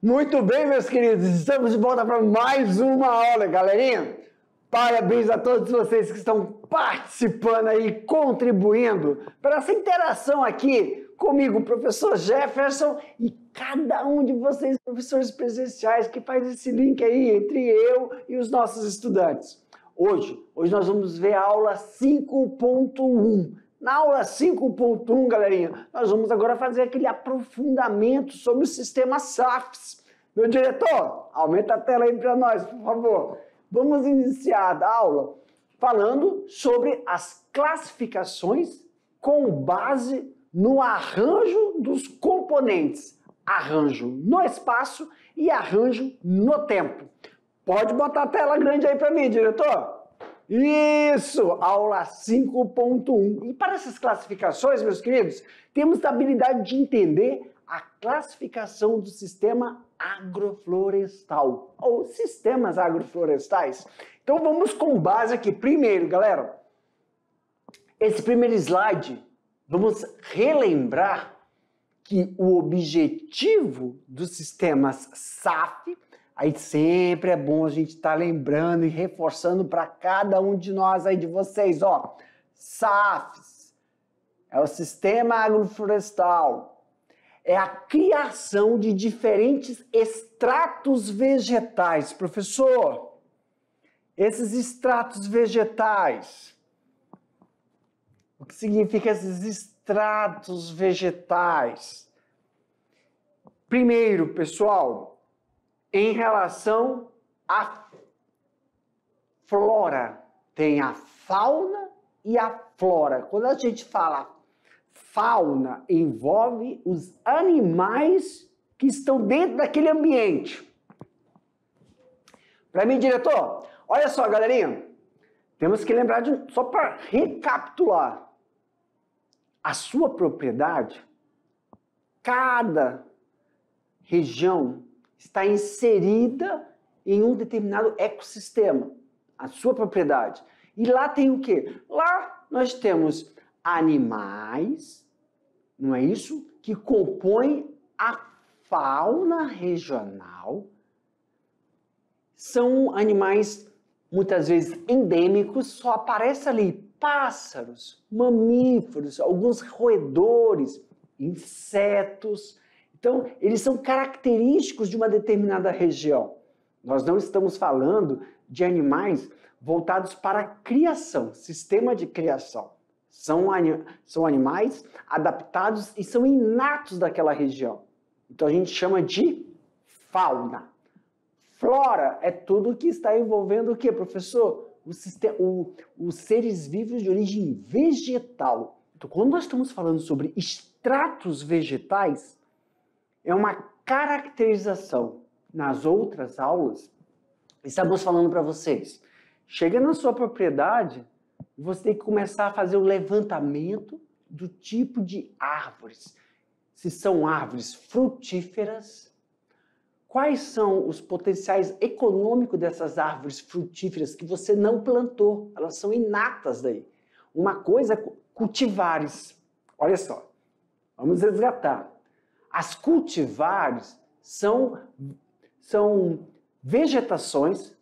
Muito bem, meus queridos, estamos de volta para mais uma aula, galerinha. Parabéns a todos vocês que estão participando aí, contribuindo para essa interação aqui comigo, professor Jefferson, e cada um de vocês, professores presenciais, que faz esse link aí entre eu e os nossos estudantes. Hoje nós vamos ver a aula 5.1. Na aula 5.1, galerinha, nós vamos agora fazer aquele aprofundamento sobre o sistema SAFs. Meu diretor, aumenta a tela aí para nós, por favor. Vamos iniciar a aula falando sobre as classificações com base no arranjo dos componentes. Arranjo no espaço e arranjo no tempo. Pode botar a tela grande aí para mim, diretor. Isso, aula 5.1. E para essas classificações, meus queridos, temos a habilidade de entender a classificação do sistema agroflorestal, ou sistemas agroflorestais. Então vamos com base aqui. Primeiro, galera, esse primeiro slide, vamos relembrar que o objetivo dos sistemas SAF, aí sempre é bom a gente estar lembrando e reforçando para cada um de nós aí, de vocês, ó. SAFs é o sistema agroflorestal. É a criação de diferentes extratos vegetais. Professor, esses extratos vegetais, o que significa esses extratos vegetais? Primeiro, pessoal, em relação à flora, tem a fauna e a flora. Quando a gente fala fauna, envolve os animais que estão dentro daquele ambiente. Para mim, diretor, olha só, galerinha, temos que lembrar só para recapitular. A sua propriedade, cada região está inserida em um determinado ecossistema, a sua propriedade. E lá tem o quê? Lá nós temos animais, não é isso? Que compõem a fauna regional. São animais, muitas vezes, endêmicos, só aparece ali pássaros, mamíferos, alguns roedores, insetos. Então, eles são característicos de uma determinada região. Nós não estamos falando de animais voltados para a criação, sistema de criação. São animais adaptados e são inatos daquela região. Então, a gente chama de fauna. Flora é tudo que está envolvendo o quê, professor? Os seres vivos de origem vegetal. Então, quando nós estamos falando sobre extratos vegetais, é uma caracterização. Nas outras aulas, estamos falando para vocês. Chega na sua propriedade, você tem que começar a fazer o levantamento do tipo de árvores. Se são árvores frutíferas, quais são os potenciais econômicos dessas árvores frutíferas que você não plantou? Elas são inatas daí. Uma coisa é cultivares. Olha só, vamos resgatar. As cultivares são vegetações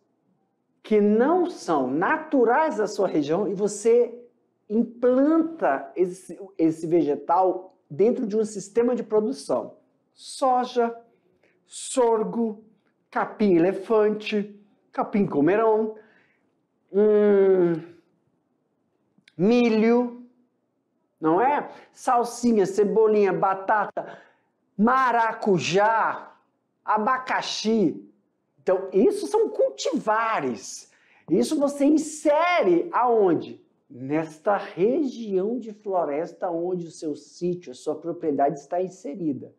que não são naturais da sua região e você implanta esse vegetal dentro de um sistema de produção. Soja, sorgo, capim-elefante, capim-comerão, milho, não é? Salsinha, cebolinha, batata, maracujá, abacaxi. Então, isso são cultivares. Isso você insere aonde? Nesta região de floresta onde o seu sítio, a sua propriedade está inserida.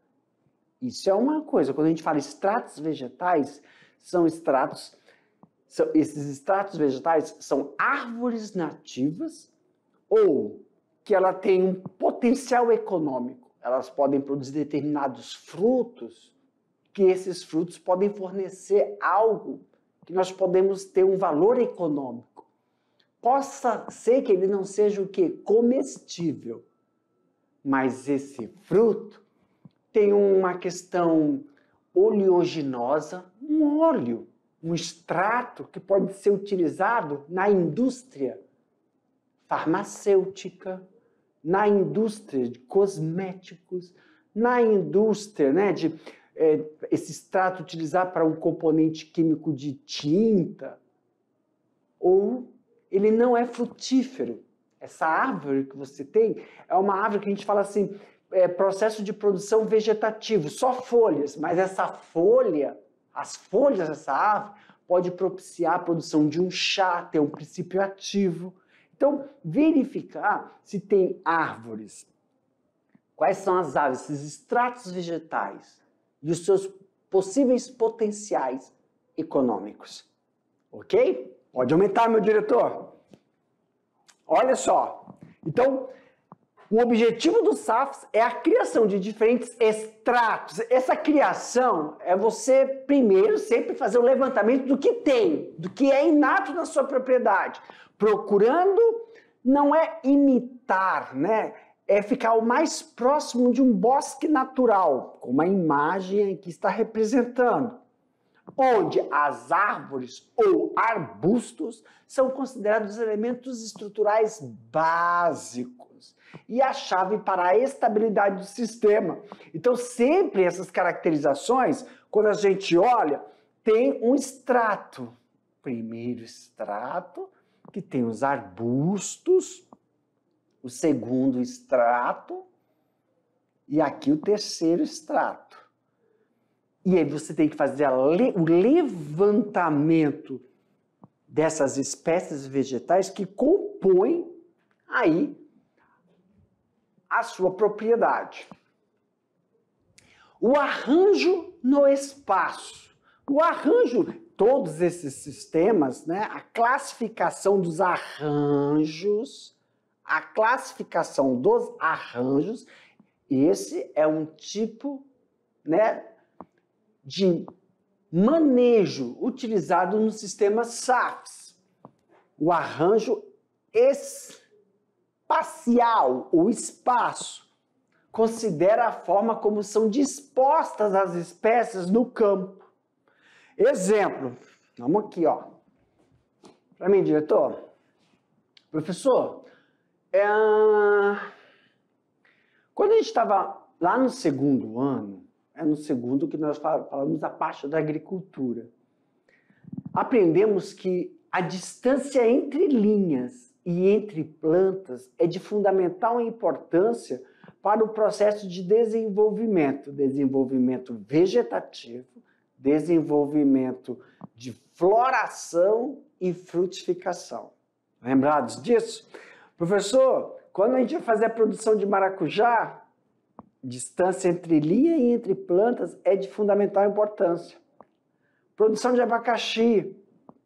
Isso é uma coisa. Quando a gente fala extratos vegetais, esses extratos vegetais são árvores nativas ou que ela tem um potencial econômico. Elas podem produzir determinados frutos, que esses frutos podem fornecer algo que nós podemos ter um valor econômico. possa ser que ele não seja o quê? Comestível. Mas esse fruto tem uma questão oleaginosa, um óleo, um extrato que pode ser utilizado na indústria farmacêutica, na indústria de cosméticos, na indústria, né, esse extrato utilizado para um componente químico de tinta, ou ele não é frutífero. Essa árvore que você tem é uma árvore que a gente fala assim, processo de produção vegetativo, só folhas, mas essa folha, as folhas dessa árvore, pode propiciar a produção de um chá, ter um princípio ativo. Então, verificar se tem árvores. Quais são as árvores, esses extratos vegetais e os seus possíveis potenciais econômicos. Ok? Pode aumentar, meu diretor. Olha só. Então, o objetivo do SAFs é a criação de diferentes extratos. Essa criação é você, primeiro, sempre fazer o levantamento do que tem, do que é inato na sua propriedade. Procurando não é imitar, né? É ficar o mais próximo de um bosque natural, como a imagem que está representando, onde as árvores ou arbustos são considerados elementos estruturais básicos e a chave para a estabilidade do sistema. Então, sempre essas caracterizações, quando a gente olha, tem um extrato. Primeiro extrato, que tem os arbustos, o segundo extrato e aqui o terceiro extrato. E aí você tem que fazer o levantamento dessas espécies vegetais que compõem aí a sua propriedade. O arranjo no espaço. O arranjo, todos esses sistemas, né, a classificação dos arranjos, esse é um tipo, né, de manejo utilizado no sistema SAFs. O arranjo espacial, o espaço, considera a forma como são dispostas as espécies no campo. Exemplo, vamos aqui, ó. Para mim, diretor. Professor, quando a gente estava lá no segundo ano, no segundo que nós falamos a parte da agricultura, aprendemos que a distância entre linhas e entre plantas é de fundamental importância para o processo de desenvolvimento vegetativo, desenvolvimento de floração e frutificação. Lembrados disso? Professor, quando a gente vai fazer a produção de maracujá, distância entre linha e entre plantas é de fundamental importância. Produção de abacaxi,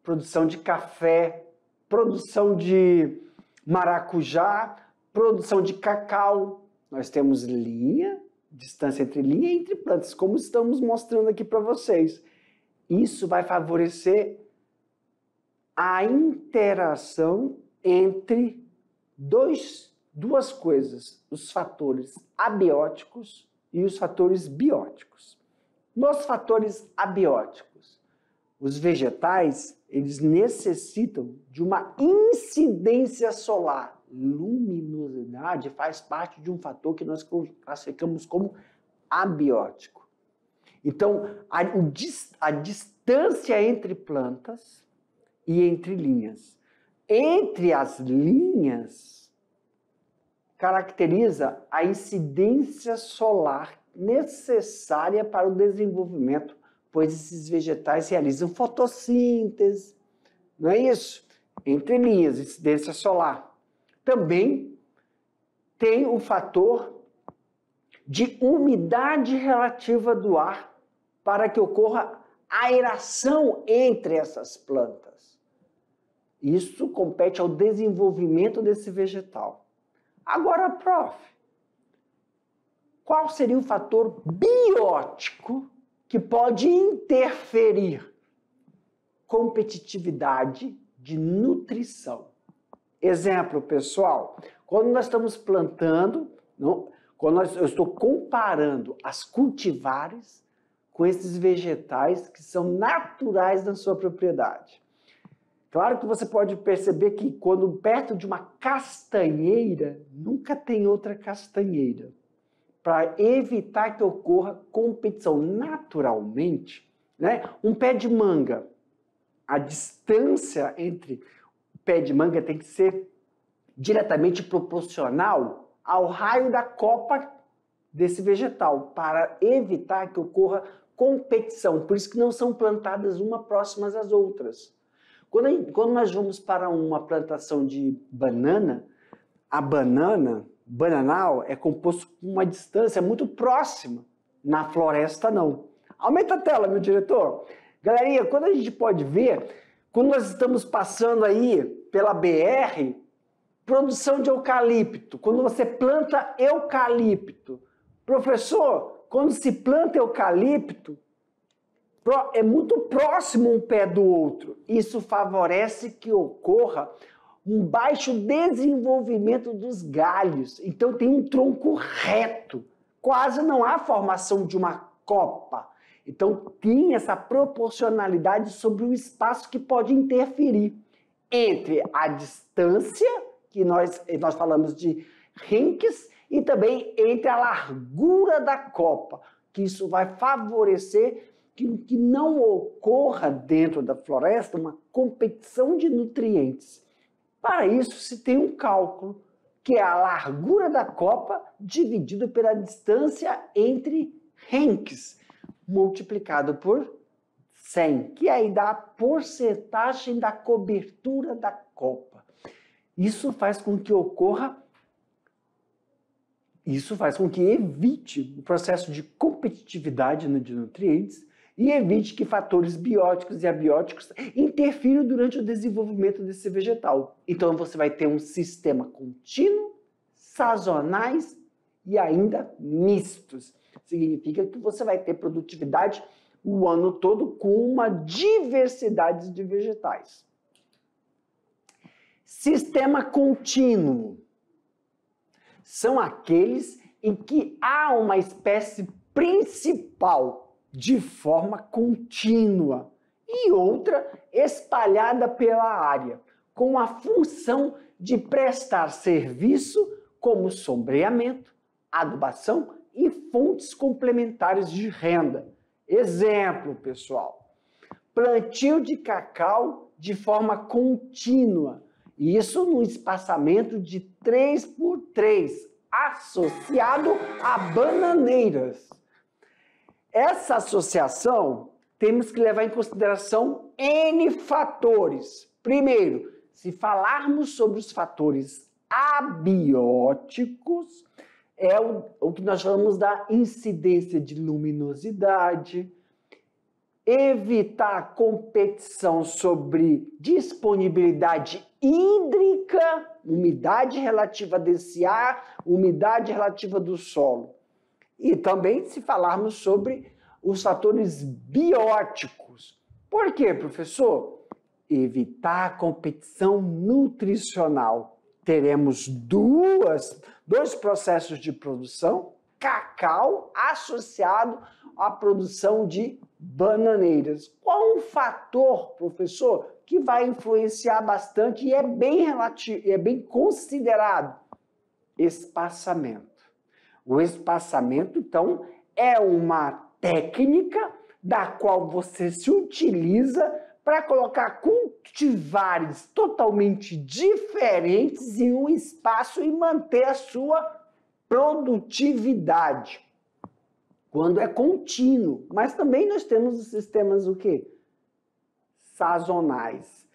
produção de café, produção de maracujá, produção de cacau. Nós temos linha, distância entre linha e entre plantas, como estamos mostrando aqui para vocês. Isso vai favorecer a interação entre duas coisas, os fatores abióticos e os fatores bióticos. Nos fatores abióticos, os vegetais, eles necessitam de uma incidência solar. Luminosidade faz parte de um fator que nós classificamos como abiótico. Então, a distância entre plantas e entre linhas. Entre as linhas, caracteriza a incidência solar necessária para o desenvolvimento, pois esses vegetais realizam fotossíntese, não é isso? Entre linhas, incidência solar. Também tem o fator de umidade relativa do ar para que ocorra aeração entre essas plantas. Isso compete ao desenvolvimento desse vegetal. Agora, prof, qual seria o fator biótico que pode interferir? Competitividade de nutrição. Exemplo, pessoal, quando nós estamos plantando, eu estou comparando as cultivares com esses vegetais que são naturais na sua propriedade. Claro que você pode perceber que quando perto de uma castanheira, nunca tem outra castanheira. Para evitar que ocorra competição naturalmente, né? Um pé de manga, a distância entre o pé de manga tem que ser diretamente proporcional ao raio da copa desse vegetal, para evitar que ocorra competição. Por isso que não são plantadas uma próximas às outras. Quando nós vamos para uma plantação de banana, a bananal é composto por uma distância muito próxima. Na floresta, não. Aumenta a tela, meu diretor. Galerinha, quando a gente pode ver, quando nós estamos passando aí pela BR, produção de eucalipto. Quando você planta eucalipto. Professor, quando se planta eucalipto, é muito próximo um pé do outro. Isso favorece que ocorra um baixo desenvolvimento dos galhos. Então tem um tronco reto. Quase não há formação de uma copa. Então tem essa proporcionalidade sobre o espaço que pode interferir entre a distância, que nós falamos de rinques, e também entre a largura da copa, que isso vai favorecer que não ocorra dentro da floresta uma competição de nutrientes. Para isso, se tem um cálculo, que é a largura da copa dividido pela distância entre rinques, multiplicado por 100, que aí dá a porcentagem da cobertura da copa. Isso faz com que evite o processo de competitividade de nutrientes e evite que fatores bióticos e abióticos interfiram durante o desenvolvimento desse vegetal. Então você vai ter um sistema contínuo, sazonais e ainda mistos. Significa que você vai ter produtividade o ano todo com uma diversidade de vegetais. Sistema contínuo são aqueles em que há uma espécie principal de forma contínua e outra espalhada pela área, com a função de prestar serviço como sombreamento, adubação e fontes complementares de renda. Exemplo, pessoal, plantio de cacau de forma contínua, isso no espaçamento de 3 por 3, associado a bananeiras. Essa associação, temos que levar em consideração N fatores. Primeiro, se falarmos sobre os fatores abióticos, é o que nós chamamos da incidência de luminosidade, evitar competição sobre disponibilidade hídrica, umidade relativa desse ar, umidade relativa do solo. E também se falarmos sobre os fatores bióticos. Por quê, professor? Evitar a competição nutricional. Teremos dois processos de produção, cacau associado à produção de bananeiras. Qual um fator, professor, que vai influenciar bastante e é bem considerado? Espaçamento. O espaçamento, então, é uma técnica da qual você se utiliza para colocar cultivares totalmente diferentes em um espaço e manter a sua produtividade. Quando é contínuo. Mas também nós temos os sistemas o quê? Sazonais.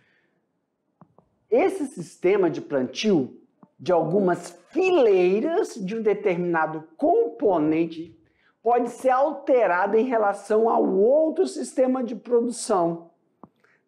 Esse sistema de plantio de algumas fileiras de um determinado componente pode ser alterado em relação ao outro sistema de produção.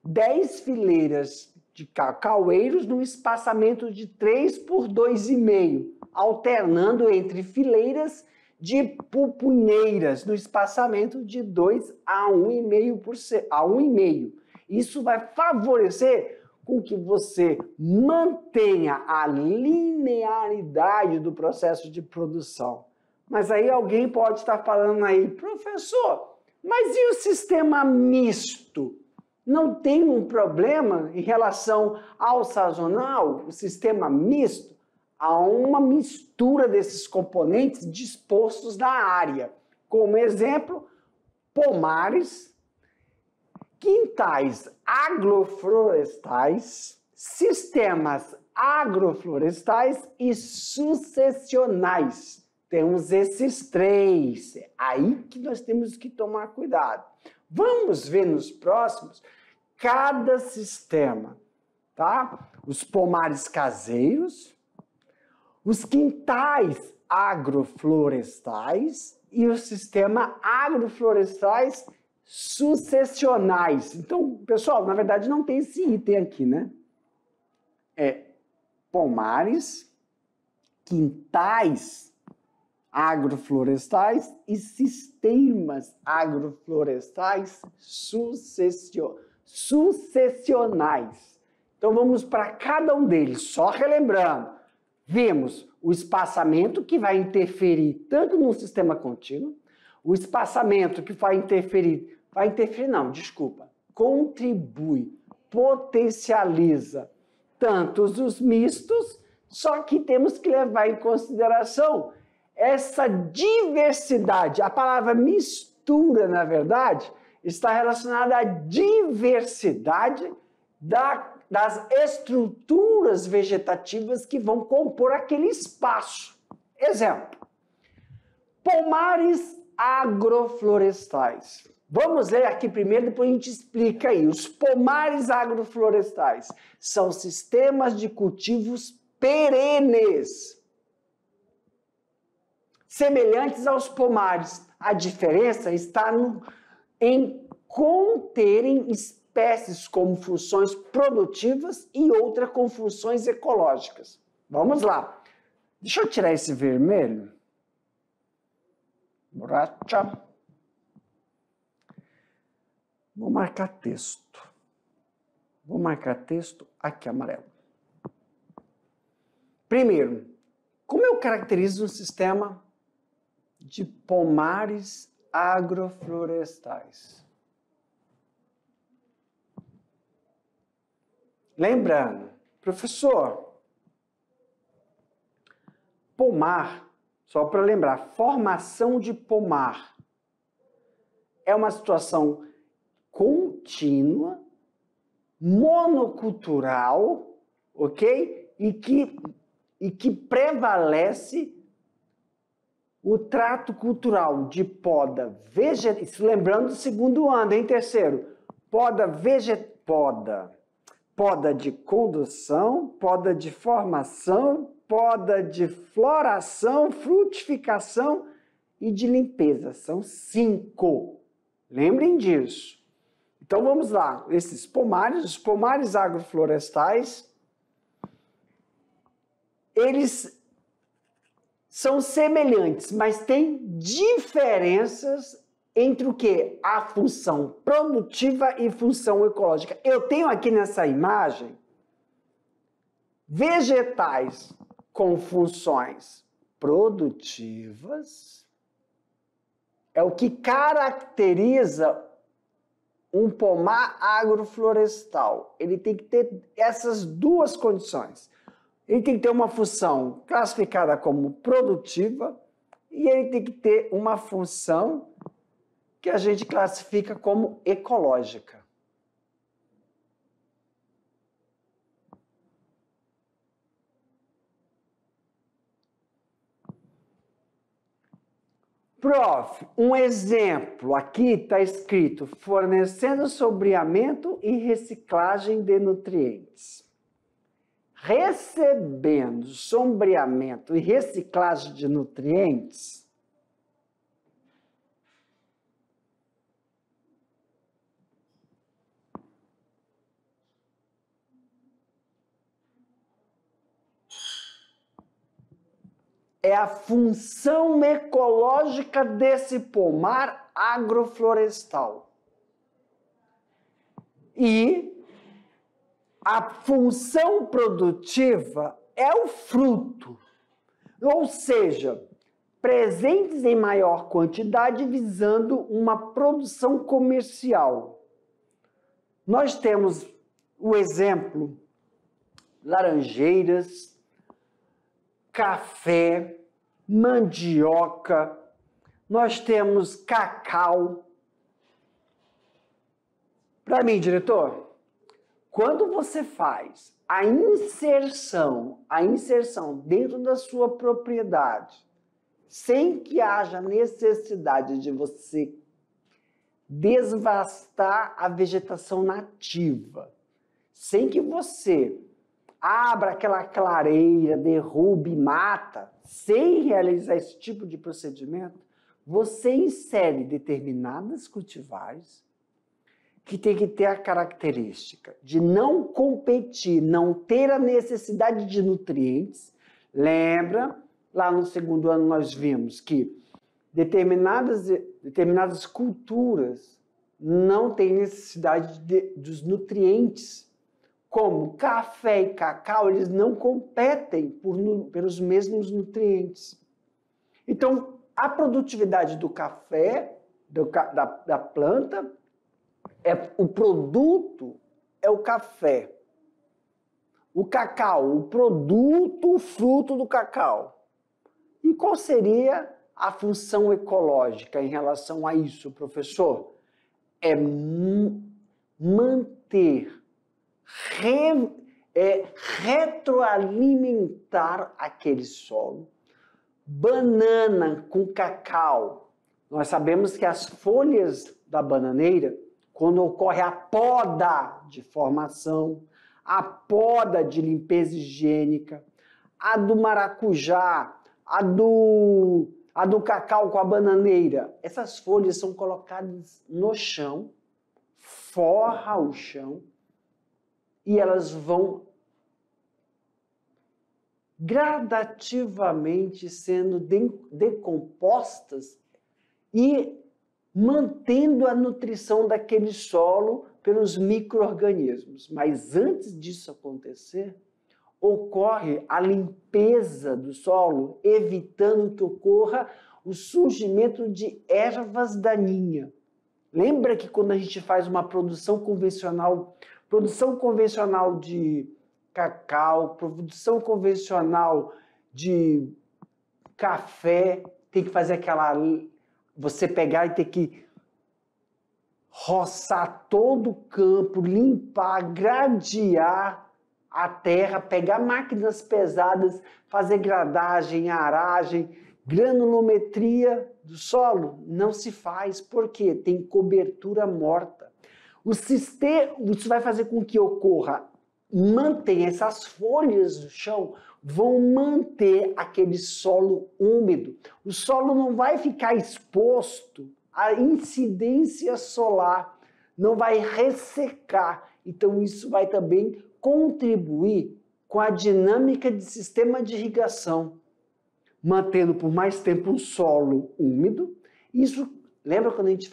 10 fileiras de cacaueiros num espaçamento de 3 por 2,5, alternando entre fileiras de pupunheiras no espaçamento de 2 a 1,5 Isso vai favorecer com que você mantenha a linearidade do processo de produção. Mas aí alguém pode estar falando aí, professor, mas e o sistema misto? Não tem um problema em relação ao sazonal, o sistema misto? Há uma mistura desses componentes dispostos na área. Como exemplo, pomares, quintais agroflorestais, sistemas agroflorestais e sucessionais. Temos esses três. É aí que nós temos que tomar cuidado. Vamos ver nos próximos cada sistema, tá? Os pomares caseiros, os quintais agroflorestais e o sistema agroflorestais sucessionais. Então, pessoal, na verdade não tem esse item aqui, né? É pomares, quintais agroflorestais e sistemas agroflorestais sucessionais. Então vamos para cada um deles, só relembrando. Vimos o espaçamento que vai interferir tanto no sistema contínuo, o espaçamento que contribui, potencializa tanto os mistos, só que temos que levar em consideração essa diversidade. A palavra mistura, na verdade, está relacionada à diversidade das estruturas vegetativas que vão compor aquele espaço. Exemplo, pomares agroflorestais. Vamos ler aqui primeiro, depois a gente explica aí. Os pomares agroflorestais são sistemas de cultivos perenes, semelhantes aos pomares. A diferença está em conterem espécies como funções produtivas e outra com funções ecológicas. Vamos lá. Deixa eu tirar esse vermelho. Borracha. Vou marcar texto. Vou marcar texto aqui amarelo. Primeiro, como eu caracterizo um sistema de pomares agroflorestais? Lembrando, professor, pomar, só para lembrar, formação de pomar é uma situação contínua, monocultural, ok? E que prevalece o trato cultural de poda vegetal, lembrando do segundo ano, em terceiro, poda de condução, poda de formação, poda de floração, frutificação e de limpeza. São 5. Lembrem disso. Então vamos lá. Esses pomares, os pomares agroflorestais, eles são semelhantes, mas têm diferenças entre o que? A função produtiva e função ecológica. Eu tenho aqui nessa imagem vegetais com funções produtivas. É o que caracteriza um pomar agroflorestal. Ele tem que ter essas duas condições. Ele tem que ter uma função classificada como produtiva e ele tem que ter uma função que a gente classifica como ecológica. Prof, um exemplo aqui está escrito fornecendo sombreamento e reciclagem de nutrientes. Recebendo sombreamento e reciclagem de nutrientes, é a função ecológica desse pomar agroflorestal. E A função produtiva é o fruto, ou seja, presentes em maior quantidade visando uma produção comercial. Nós temos o exemplo laranjeiras, café, mandioca, nós temos cacau. Para mim, diretor, quando você faz a inserção dentro da sua propriedade, sem que haja necessidade de você desvastar a vegetação nativa, sem que você abra aquela clareira, derrube, mata, sem realizar esse tipo de procedimento, você insere determinadas cultivares que tem que ter a característica de não competir, não ter a necessidade de nutrientes. Lembra, lá no segundo ano nós vimos que determinadas culturas não têm necessidade dos nutrientes, como café e cacau, eles não competem pelos mesmos nutrientes. Então, a produtividade do café, da planta, o produto é o café. O cacau, o produto, o fruto do cacau. E qual seria a função ecológica em relação a isso, professor? É manter, retroalimentar aquele solo. Banana com cacau. Nós sabemos que as folhas da bananeira, quando ocorre a poda de formação, a poda de limpeza higiênica, a do maracujá, a do cacau com a bananeira, essas folhas são colocadas no chão, forra o chão, e elas vão gradativamente sendo decompostas e mantendo a nutrição daquele solo pelos micro-organismos. Mas antes disso acontecer, ocorre a limpeza do solo, evitando que ocorra o surgimento de ervas daninhas. Lembra que quando a gente faz uma produção convencional de cacau, produção convencional de café, tem que fazer você pegar e ter que roçar todo o campo, limpar, gradear a terra, pegar máquinas pesadas, fazer gradagem, aragem, granulometria do solo. Não se faz, porque tem cobertura morta. Isso vai fazer com que ocorra, mantenha essas folhas do chão, vão manter aquele solo úmido. O solo não vai ficar exposto à incidência solar, não vai ressecar. Então isso vai também contribuir com a dinâmica de sistema de irrigação, mantendo por mais tempo um solo úmido. Isso, lembra quando a gente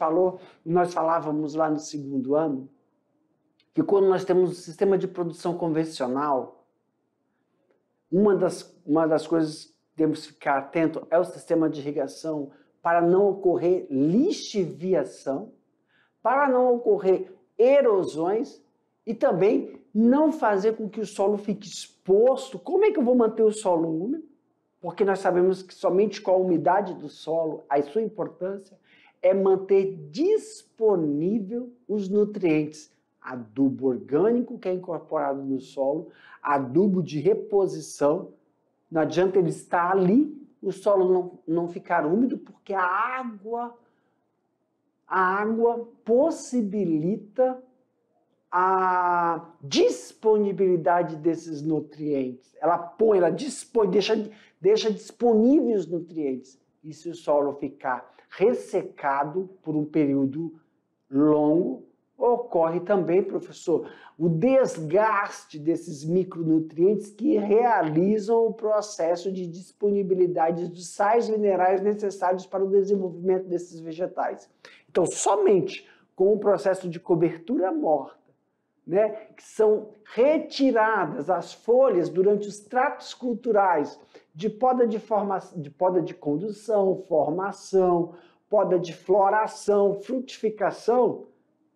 nós falávamos lá no segundo ano, que quando nós temos um sistema de produção convencional, uma das coisas que temos que ficar atento é o sistema de irrigação, para não ocorrer lixiviação, para não ocorrer erosões e também não fazer com que o solo fique exposto. Como é que eu vou manter o solo úmido? Porque nós sabemos que somente com a umidade do solo, a sua importância é manter disponível os nutrientes. Adubo orgânico que é incorporado no solo, adubo de reposição. Não adianta ele estar ali, o solo não ficar úmido, porque a água possibilita a disponibilidade desses nutrientes. Ela deixa disponíveis os nutrientes. E se o solo ficar ressecado por um período longo, ocorre também, professor, o desgaste desses micronutrientes que realizam o processo de disponibilidade dos sais minerais necessários para o desenvolvimento desses vegetais. Então, somente com o processo de cobertura morta, né, que são retiradas as folhas durante os tratos culturais de poda de condução, formação, poda de floração, frutificação,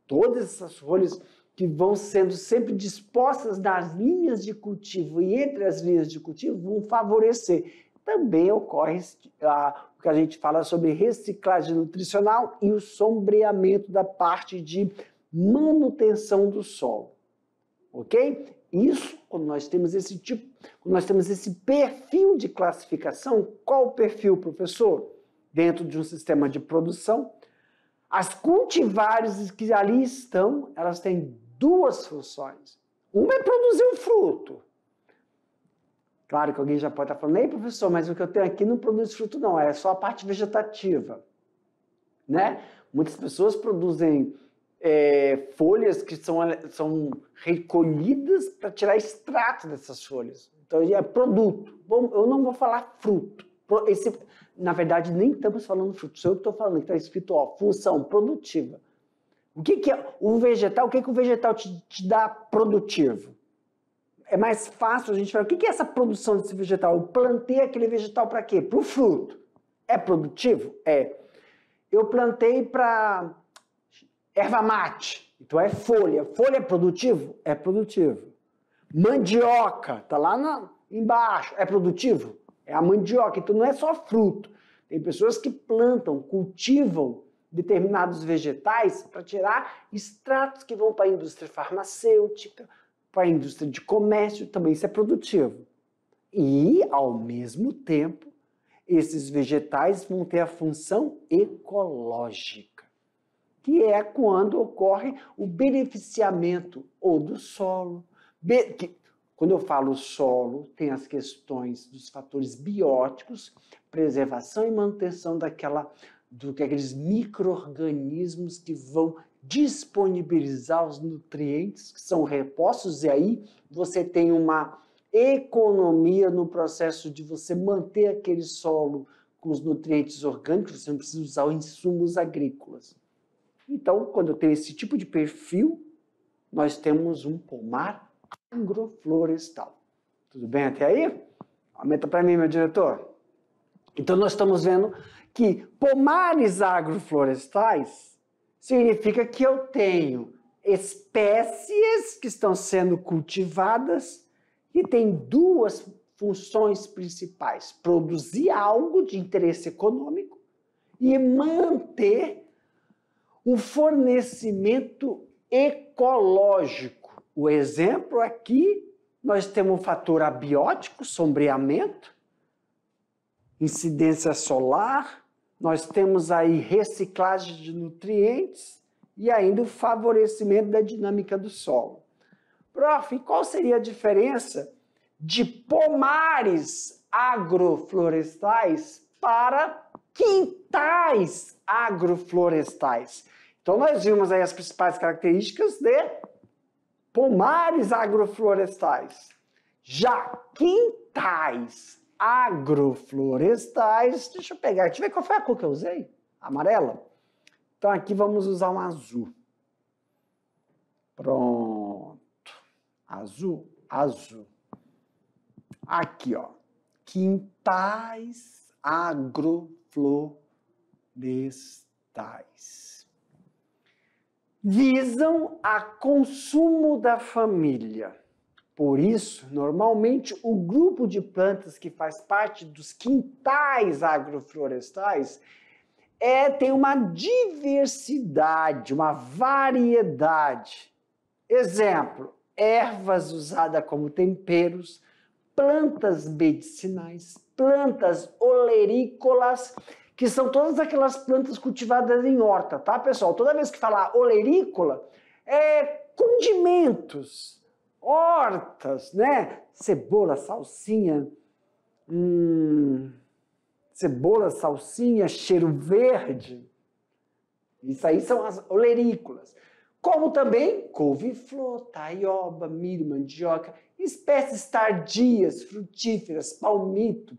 todas essas folhas que vão sendo sempre dispostas nas linhas de cultivo e entre as linhas de cultivo vão favorecer. Também ocorre o que a gente fala sobre reciclagem nutricional e o sombreamento da parte de manutenção do solo, ok? Isso, quando nós temos esse perfil de classificação, qual o perfil, professor? Dentro de um sistema de produção, as cultivares que ali estão, elas têm duas funções. Uma é produzir o fruto. Claro que alguém já pode estar falando, ei, professor, mas o que eu tenho aqui não produz fruto não, é só a parte vegetativa, né? Muitas pessoas produzem folhas que são recolhidas para tirar extrato dessas folhas. Então, é produto. Bom, eu não vou falar fruto. Na verdade, nem estamos falando fruto. Sou eu que estou falando, que está escrito, ó, função produtiva. O que é o vegetal? O que o vegetal te dá produtivo? É mais fácil a gente falar, o que é essa produção desse vegetal? Eu plantei aquele vegetal para quê? Para o fruto. É produtivo? É. Eu plantei para erva mate, então é folha. Folha é produtivo? É produtivo. Mandioca, está lá embaixo, é produtivo? É a mandioca, então não é só fruto. Tem pessoas que plantam, cultivam determinados vegetais para tirar extratos que vão para a indústria farmacêutica, para a indústria de comércio, também isso é produtivo. E, ao mesmo tempo, esses vegetais vão ter a função ecológica, que é quando ocorre o beneficiamento ou do solo. Quando eu falo solo, tem as questões dos fatores bióticos, preservação e manutenção daqueles micro-organismos que vão disponibilizar os nutrientes que são repostos, e aí você tem uma economia no processo de você manter aquele solo com os nutrientes orgânicos, você não precisa usar os insumos agrícolas. Então, quando eu tenho esse tipo de perfil, nós temos um pomar agroflorestal. Tudo bem até aí? Aumenta para mim, meu diretor. Então, nós estamos vendo que pomares agroflorestais significa que eu tenho espécies que estão sendo cultivadas e tem duas funções principais: produzir algo de interesse econômico e manter um fornecimento ecológico. O exemplo aqui, nós temos um fator abiótico, sombreamento, incidência solar, nós temos aí reciclagem de nutrientes e ainda o favorecimento da dinâmica do solo. Prof, qual seria a diferença de pomares agroflorestais para quintais agroflorestais? Então, nós vimos aí as principais características de pomares agroflorestais. Já quintais agroflorestais, deixa eu pegar, deixa eu ver qual foi a cor que eu usei, amarela. Então aqui vamos usar um azul. Pronto. Azul. Aqui, ó. Quintais agroflorestais. Visam a consumo da família. Por isso, normalmente, o grupo de plantas que faz parte dos quintais agroflorestais tem uma diversidade, uma variedade. Exemplo, ervas usadas como temperos, plantas medicinais, plantas olerícolas, que são todas aquelas plantas cultivadas em horta, tá, pessoal? Toda vez que falar olerícola, condimentos, hortas, né? Cebola, salsinha, cheiro verde. Isso aí são as olerícolas. Como também couve-flor, taioba, milho, mandioca, espécies tardias, frutíferas, palmito,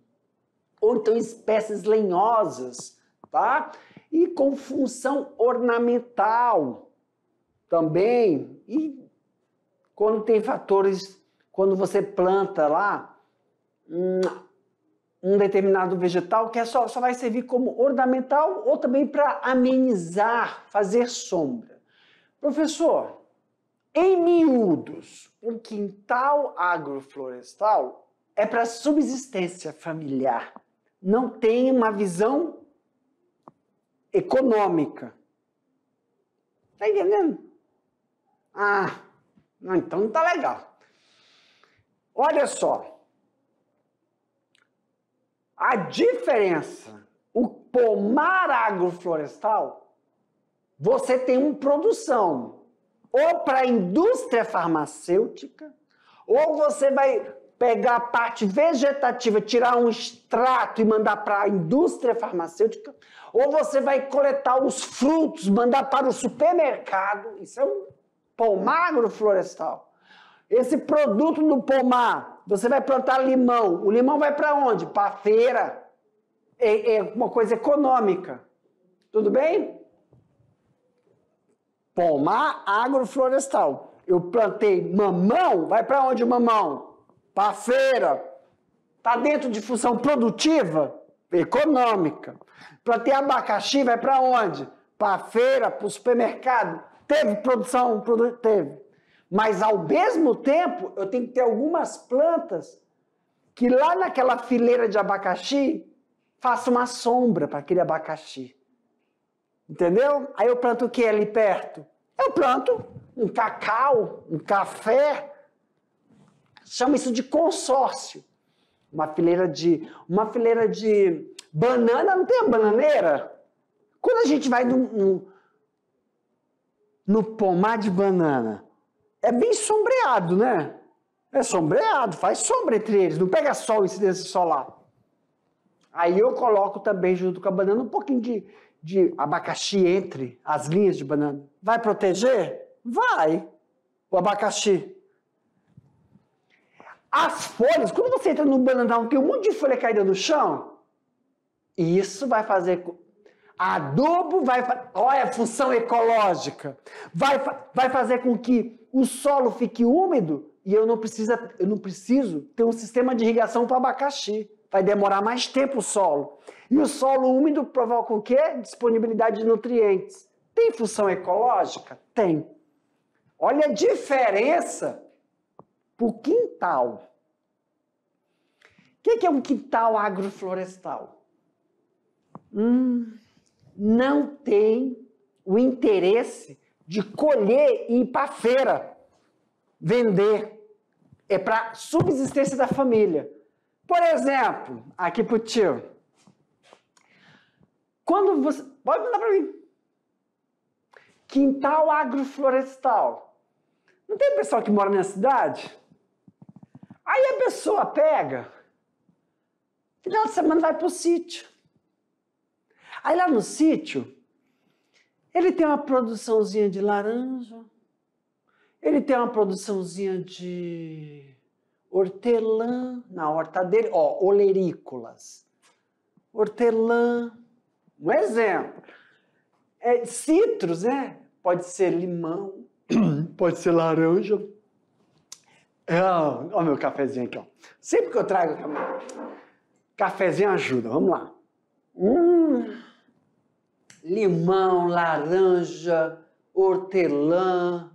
ou então espécies lenhosas, tá? E com função ornamental também, e quando tem fatores, quando você planta lá um determinado vegetal que só vai servir como ornamental ou também para amenizar, fazer sombra. Professor, em miúdos, um quintal agroflorestal é para subsistência familiar. Não tem uma visão econômica. Tá entendendo? Ah, não, então não tá legal. Olha só. A diferença, o pomar agroflorestal, você tem uma produção ou para a indústria farmacêutica, ou você vai pegar a parte vegetativa, tirar um extrato e mandar para a indústria farmacêutica, ou você vai coletar os frutos, mandar para o supermercado. Isso é um pomar agroflorestal. Esse produto do pomar, você vai plantar limão. O limão vai para onde? Para a feira. É uma coisa econômica. Tudo bem? Pomar agroflorestal. Eu plantei mamão, vai para onde o mamão? Para a feira. Está dentro de função produtiva? Econômica. Plantei abacaxi, vai para onde? Para a feira, para o supermercado. Teve produção? Teve. Mas, ao mesmo tempo, eu tenho que ter algumas plantas que lá naquela fileira de abacaxi faça uma sombra para aquele abacaxi. Entendeu? Aí eu planto o que ali perto? Eu planto um cacau, um café. Chama isso de consórcio. Uma fileira de banana, não tem a bananeira? Quando a gente vai no pomar de banana, é bem sombreado, né? É sombreado, faz sombra entre eles, não pega sol, incidência solar. Aí eu coloco também, junto com a banana, um pouquinho de abacaxi entre as linhas de banana. Vai proteger? Vai, o abacaxi. As folhas, quando você entra no bananal, tem um monte de folha caída no chão, isso vai fazer... Adubo olha a função ecológica, vai fazer com que o solo fique úmido e eu não preciso ter um sistema de irrigação para abacaxi. Vai demorar mais tempo o solo. E o solo úmido provoca o quê? Disponibilidade de nutrientes. Tem função ecológica? Tem. Olha a diferença para o quintal. O que é um quintal agroflorestal? Não tem o interesse de colher e ir para a feira vender. É para subsistência da família. Por exemplo, aqui para o tio. Quando você... Pode mandar para mim. Quintal agroflorestal. Não tem pessoal que mora na cidade? Aí a pessoa pega, final de semana vai para o sítio. Aí lá no sítio, ele tem uma produçãozinha de laranja, ele tem uma produçãozinha de hortelã na horta dele, olerícolas. Hortelã, um exemplo. Citros, né? Pode ser limão, pode ser laranja. Olha o meu cafezinho aqui, ó. Sempre que eu trago cafezinho ajuda, vamos lá. Limão, laranja, hortelã.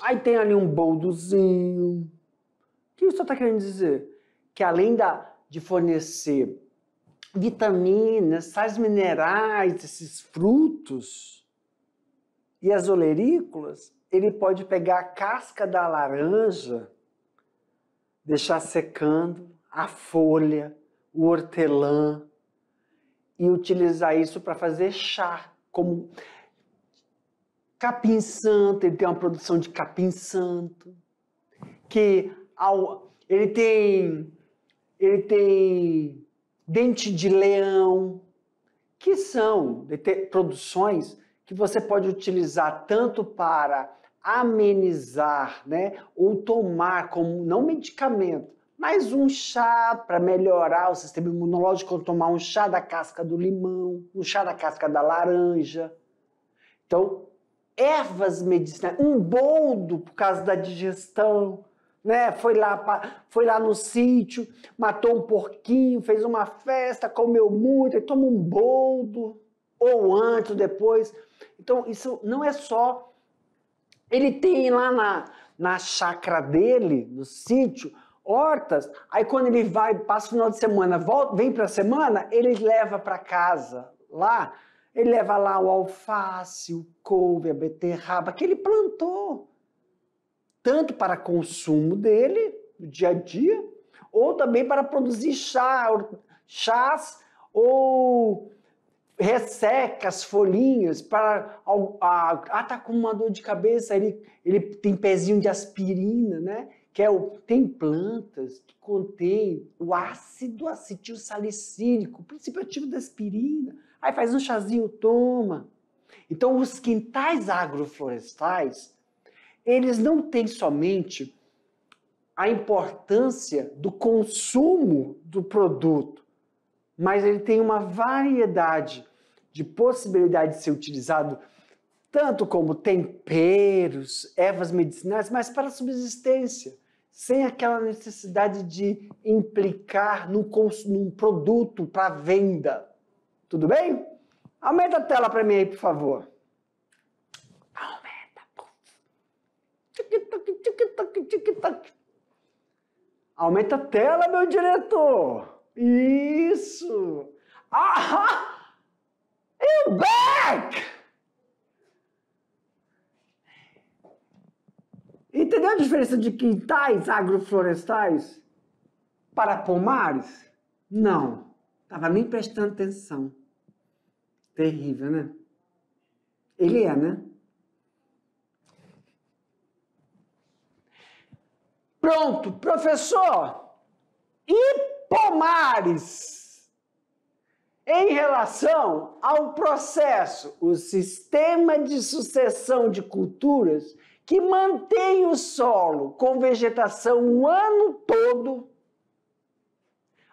Aí tem ali um boldozinho. O que o senhor está querendo dizer? Que além de fornecer vitaminas, sais minerais, esses frutos e as olerícolas, ele pode pegar a casca da laranja, deixar secando, a folha, o hortelã, e utilizar isso para fazer chá, como capim-santo. Ele tem uma produção de capim-santo, que ele tem dente de leão, que são produções que você pode utilizar tanto para amenizar, né, ou tomar como, não medicamento, mas um chá para melhorar o sistema imunológico, ou tomar um chá da casca do limão, um chá da casca da laranja. Então, ervas medicinais, um boldo por causa da digestão, né? Foi lá no sítio, matou um porquinho, fez uma festa, comeu muito, e toma um boldo, ou antes ou depois. Então, isso não é só... Ele tem lá na chácara dele, no sítio, hortas, aí quando ele vai, passa o final de semana, volta, vem para a semana, ele leva para casa, lá, ele leva lá o alface, o couve, a beterraba, que ele plantou, tanto para consumo dele, no dia a dia, ou também para produzir chás, ou resseca as folhinhas para... tá com uma dor de cabeça, ele tem pezinho de aspirina, né? Tem plantas que contêm o ácido acetilsalicílico, o princípio ativo da aspirina. Aí faz um chazinho, toma. Então, os quintais agroflorestais, eles não têm somente a importância do consumo do produto, mas ele tem uma variedade de possibilidades de ser utilizado tanto como temperos, ervas medicinais, mas para subsistência, sem aquela necessidade de implicar num produto para venda. Tudo bem? Aumenta a tela para mim aí, por favor. Aumenta. Aumenta a tela, meu diretor. Isso! Ah! I'm back! Entendeu a diferença de quintais agroflorestais para pomares? Não. Estava nem prestando atenção. Terrível, né? Ele é, né? Pronto, professor! E pomares? Em relação ao processo, o sistema de sucessão de culturas que mantém o solo com vegetação o ano todo,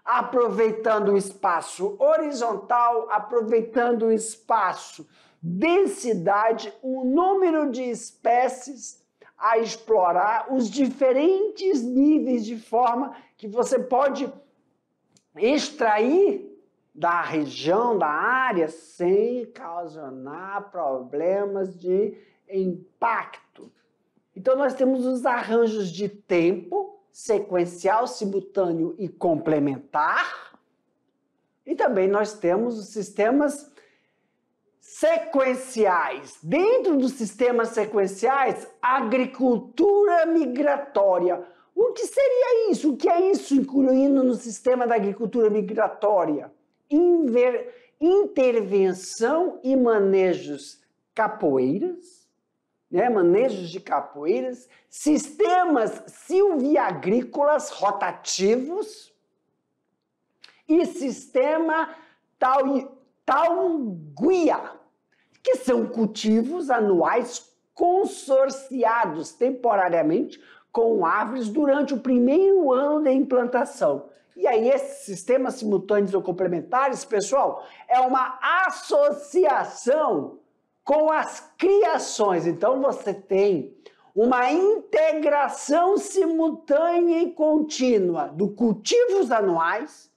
aproveitando o espaço horizontal, aproveitando o espaço, densidade, o número de espécies a explorar, os diferentes níveis de forma que você pode extrair da região, da área, sem ocasionar problemas de impacto. Então, nós temos os arranjos de tempo, sequencial, simultâneo e complementar. E também nós temos os sistemas sequenciais. Dentro dos sistemas sequenciais, agricultura migratória. O que seria isso? O que é isso, incluindo no sistema da agricultura migratória? Intervenção e manejos capoeiras, né? Manejos de capoeiras, sistemas silviagrícolas rotativos e sistema tauguia, que são cultivos anuais consorciados temporariamente com árvores durante o primeiro ano da implantação. E aí, esses sistemas simultâneos ou complementares, pessoal, é uma associação com as criações. Então, você tem uma integração simultânea e contínua do cultivos anuais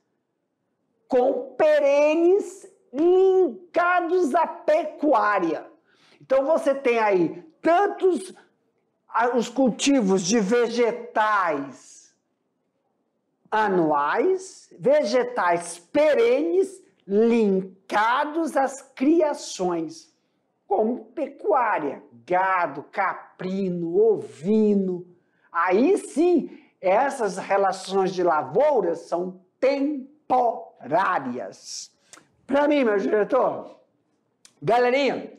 com perenes linkados à pecuária. Então, você tem aí tantos os cultivos de vegetais anuais, vegetais perenes linkados às criações, como pecuária, gado, caprino, ovino. Aí sim, essas relações de lavouras são temporárias. Para mim, meu diretor, galerinha,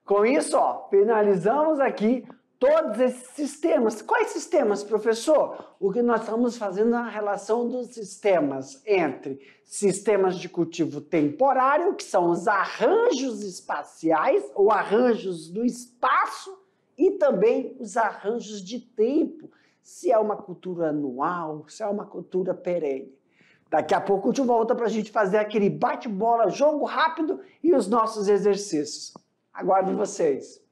com isso, ó, finalizamos aqui todos esses sistemas. Quais sistemas, professor? O que nós estamos fazendo na relação dos sistemas entre sistemas de cultivo temporário, que são os arranjos espaciais, ou arranjos do espaço, e também os arranjos de tempo, se é uma cultura anual, se é uma cultura perene. Daqui a pouco a gente volta para a gente fazer aquele bate-bola, jogo rápido e os nossos exercícios. Aguardo vocês.